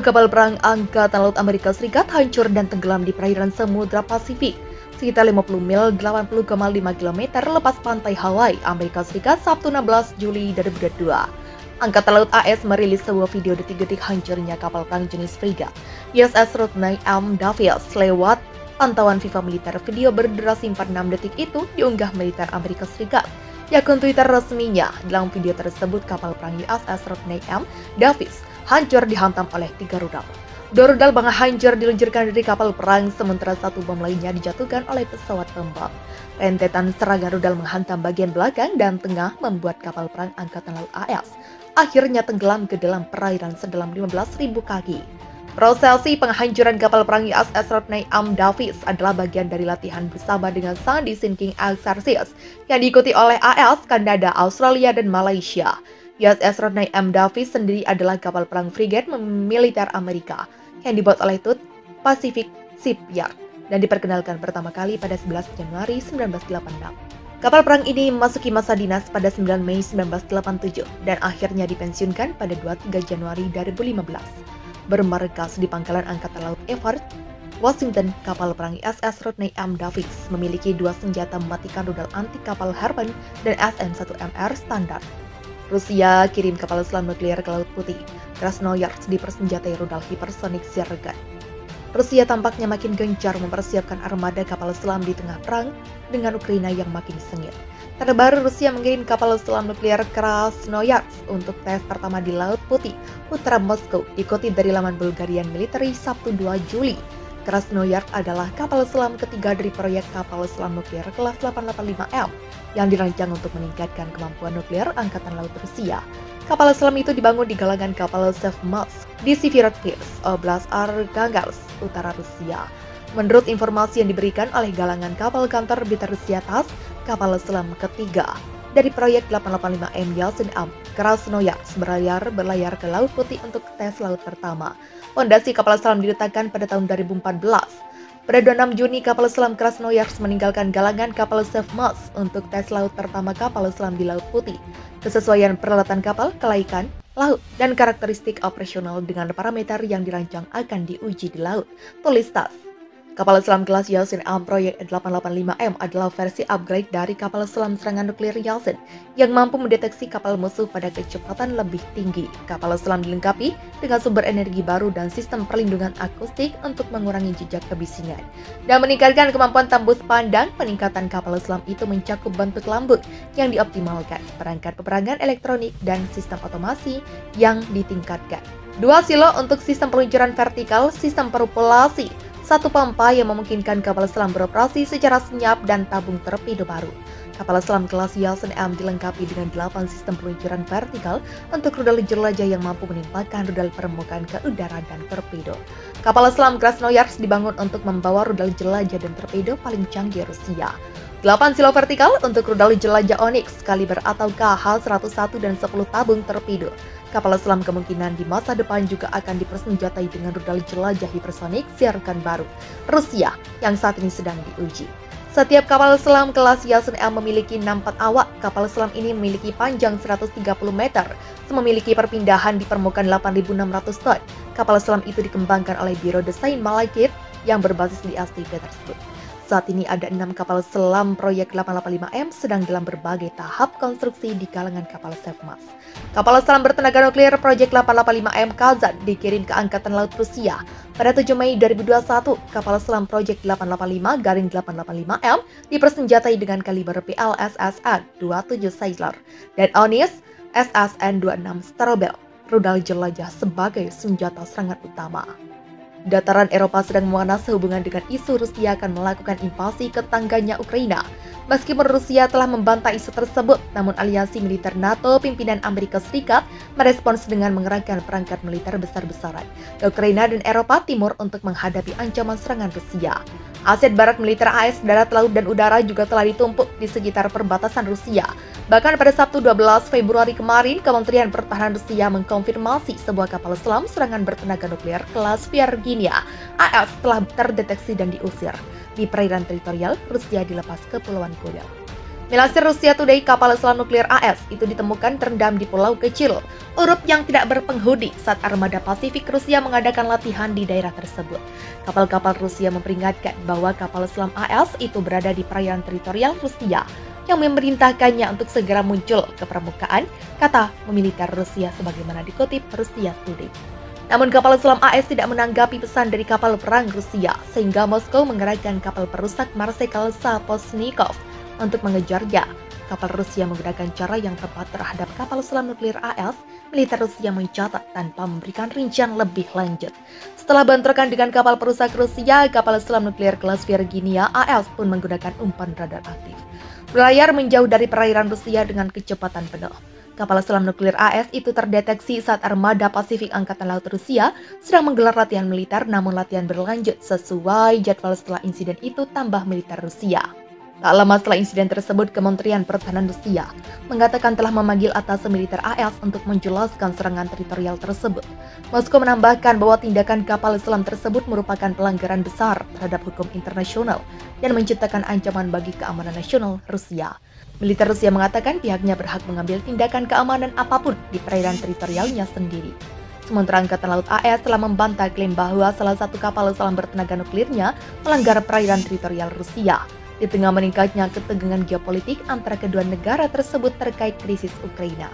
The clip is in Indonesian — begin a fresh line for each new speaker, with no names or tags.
Sebuah kapal perang Angkatan Laut Amerika Serikat hancur dan tenggelam di perairan Samudra Pasifik, sekitar 50 mil 80,5 km lepas pantai Hawaii, Amerika Serikat, Sabtu 16 Juli 2022. Angkatan Laut AS merilis sebuah video detik-detik hancurnya kapal perang jenis frigate USS Rodney M. Davis. Lewat pantauan FIFA militer, video berdurasi 46 detik itu diunggah militer Amerika Serikat di akun Twitter resminya. Dalam video tersebut, kapal perang USS Rodney M. Davis hancur dihantam oleh 3 rudal. 2 rudal bangga hancur diluncurkan dari kapal perang, sementara 1 bom lainnya dijatuhkan oleh pesawat pembom. Rentetan serangan rudal menghantam bagian belakang dan tengah membuat kapal perang Angkatan Laut AS akhirnya tenggelam ke dalam perairan sedalam 15.000 kaki. Prosesi penghancuran kapal perang USS Rodney M. Davis adalah bagian dari latihan bersama dengan Sandy Sinking Exercise yang diikuti oleh AS, Kanada, Australia, dan Malaysia. USS Rodney M. Davis sendiri adalah kapal perang frigate militer Amerika yang dibuat oleh Tut Pacific Shipyard dan diperkenalkan pertama kali pada 11 Januari 1986. Kapal perang ini memasuki masa dinas pada 9 Mei 1987 dan akhirnya dipensiunkan pada 23 Januari 2015. Bermarkas di Pangkalan Angkatan Laut Everett, Washington, kapal perang USS Rodney M. Davis memiliki 2 senjata mematikan rudal anti kapal Harpoon dan SM-1MR standar. Rusia kirim kapal selam nuklir ke Laut Putih. Krasnoyarsk dipersenjatai rudal hipersonik Zircon. Rusia tampaknya makin gencar mempersiapkan armada kapal selam di tengah perang dengan Ukraina yang makin sengit. Terbaru, Rusia mengirim kapal selam nuklir Krasnoyarsk untuk tes pertama di Laut Putih, utara Moskow, diikuti dari laman Bulgarian Military Sabtu 2 Juli. Krasnoyarsk adalah kapal selam ketiga dari proyek kapal selam nuklir kelas 885M yang dirancang untuk meningkatkan kemampuan nuklir Angkatan Laut Rusia. Kapal selam itu dibangun di galangan kapal Sevmorsk di Severodvinsk, Oblast Archangelsk, utara Rusia. Menurut informasi yang diberikan oleh galangan kapal kantor berita Rusia TASS, kapal selam ketiga dari proyek 885M Yeltsin M, Krasnoyarsk berlayar ke Laut Putih untuk tes laut pertama. Fondasi kapal selam diletakkan pada tahun 2014. Pada 26 Juni, kapal selam Krasnoyarsk meninggalkan galangan kapal Sevmorsk untuk tes laut pertama kapal selam di Laut Putih. Kesesuaian peralatan kapal, kelaikan laut, dan karakteristik operasional dengan parameter yang dirancang akan diuji di laut, tulis TASS. Kapal selam kelas Yeltsin M proyek 885M adalah versi upgrade dari kapal selam serangan nuklir Yeltsin yang mampu mendeteksi kapal musuh pada kecepatan lebih tinggi. Kapal selam dilengkapi dengan sumber energi baru dan sistem perlindungan akustik untuk mengurangi jejak kebisingan dan meningkatkan kemampuan tembus pandang. Peningkatan kapal selam itu mencakup bentuk lambung yang dioptimalkan, perangkat peperangan elektronik, dan sistem otomasi yang ditingkatkan. 2 silo untuk sistem peluncuran vertikal, sistem propulsi, 1 pompa yang memungkinkan kapal selam beroperasi secara senyap, dan tabung torpedo baru. Kapal selam kelas Yeltsin M dilengkapi dengan 8 sistem peluncuran vertikal untuk rudal jelajah yang mampu menimpakan rudal permukaan ke udara dan torpedo. Kapal selam Krasnoyarsk dibangun untuk membawa rudal jelajah dan torpedo paling canggih Rusia. 8 silo vertikal untuk rudal jelajah Onyx, kaliber atau KH-101 dan 10 tabung torpedo. Kapal selam kemungkinan di masa depan juga akan dipersenjatai dengan rudal jelajah hipersonik Zircon baru Rusia yang saat ini sedang diuji. Setiap kapal selam kelas Yeltsin M memiliki 64 awak. Kapal selam ini memiliki panjang 130 meter, memiliki perpindahan di permukaan 8.600 ton. Kapal selam itu dikembangkan oleh Biro Desain Malekith yang berbasis di St. Petersburg. Saat ini ada 6 kapal selam proyek 885M sedang dalam berbagai tahap konstruksi di kalangan kapal Sevmorsk. Kapal selam bertenaga nuklir proyek 885M Kazan dikirim ke Angkatan Laut Rusia. Pada 7 Mei 2021, kapal selam proyek 885-885M dipersenjatai dengan kaliber PLSSN-27 Sailor dan Onyx SSN-26 Starobel, rudal jelajah sebagai senjata serangan utama. Dataran Eropa sedang memanas sehubungan dengan isu Rusia akan melakukan invasi ke tetangganya Ukraina. Meskipun Rusia telah membantah isu tersebut, namun aliansi militer NATO pimpinan Amerika Serikat merespons dengan mengerahkan perangkat militer besar-besaran ke Ukraina dan Eropa Timur untuk menghadapi ancaman serangan Rusia. Aset barat militer AS darat, laut, dan udara juga telah ditumpuk di sekitar perbatasan Rusia. Bahkan pada Sabtu 12 Februari kemarin, Kementerian Pertahanan Rusia mengkonfirmasi sebuah kapal selam serangan bertenaga nuklir kelas Virginia AS telah terdeteksi dan diusir di perairan teritorial Rusia di lepas Kepulauan Kuril. Melansir Rusia Today, kapal selam nuklir AS itu ditemukan terendam di pulau kecil, Urup yang tidak berpenghuni saat armada Pasifik Rusia mengadakan latihan di daerah tersebut. Kapal-kapal Rusia memperingatkan bahwa kapal selam AS itu berada di perairan teritorial Rusia yang memerintahkannya untuk segera muncul ke permukaan, kata militer Rusia sebagaimana dikutip Rusia Today. Namun kapal selam AS tidak menanggapi pesan dari kapal perang Rusia, sehingga Moskow mengerahkan kapal perusak Marsekal Saposnikov untuk mengejarnya. Kapal Rusia menggunakan cara yang tepat terhadap kapal selam nuklir AS, militer Rusia mencatat tanpa memberikan rincian lebih lanjut. Setelah bentrokan dengan kapal perusak Rusia, kapal selam nuklir kelas Virginia AS pun menggunakan umpan radar aktif. Berlayar menjauh dari perairan Rusia dengan kecepatan penuh. Kapal selam nuklir AS itu terdeteksi saat armada Pasifik Angkatan Laut Rusia sedang menggelar latihan militer, namun latihan berlanjut sesuai jadwal. Setelah insiden itu, tambah militer Rusia. Tak lama setelah insiden tersebut, Kementerian Pertahanan Rusia mengatakan telah memanggil atas militer AS untuk menjelaskan serangan teritorial tersebut. Moskow menambahkan bahwa tindakan kapal selam tersebut merupakan pelanggaran besar terhadap hukum internasional dan menciptakan ancaman bagi keamanan nasional Rusia. Militer Rusia mengatakan pihaknya berhak mengambil tindakan keamanan apapun di perairan teritorialnya sendiri. Sementara Angkatan Laut AS telah membantah klaim bahwa salah satu kapal selam bertenaga nuklirnya melanggar perairan teritorial Rusia. Di tengah meningkatnya ketegangan geopolitik antara kedua negara tersebut terkait krisis Ukraina.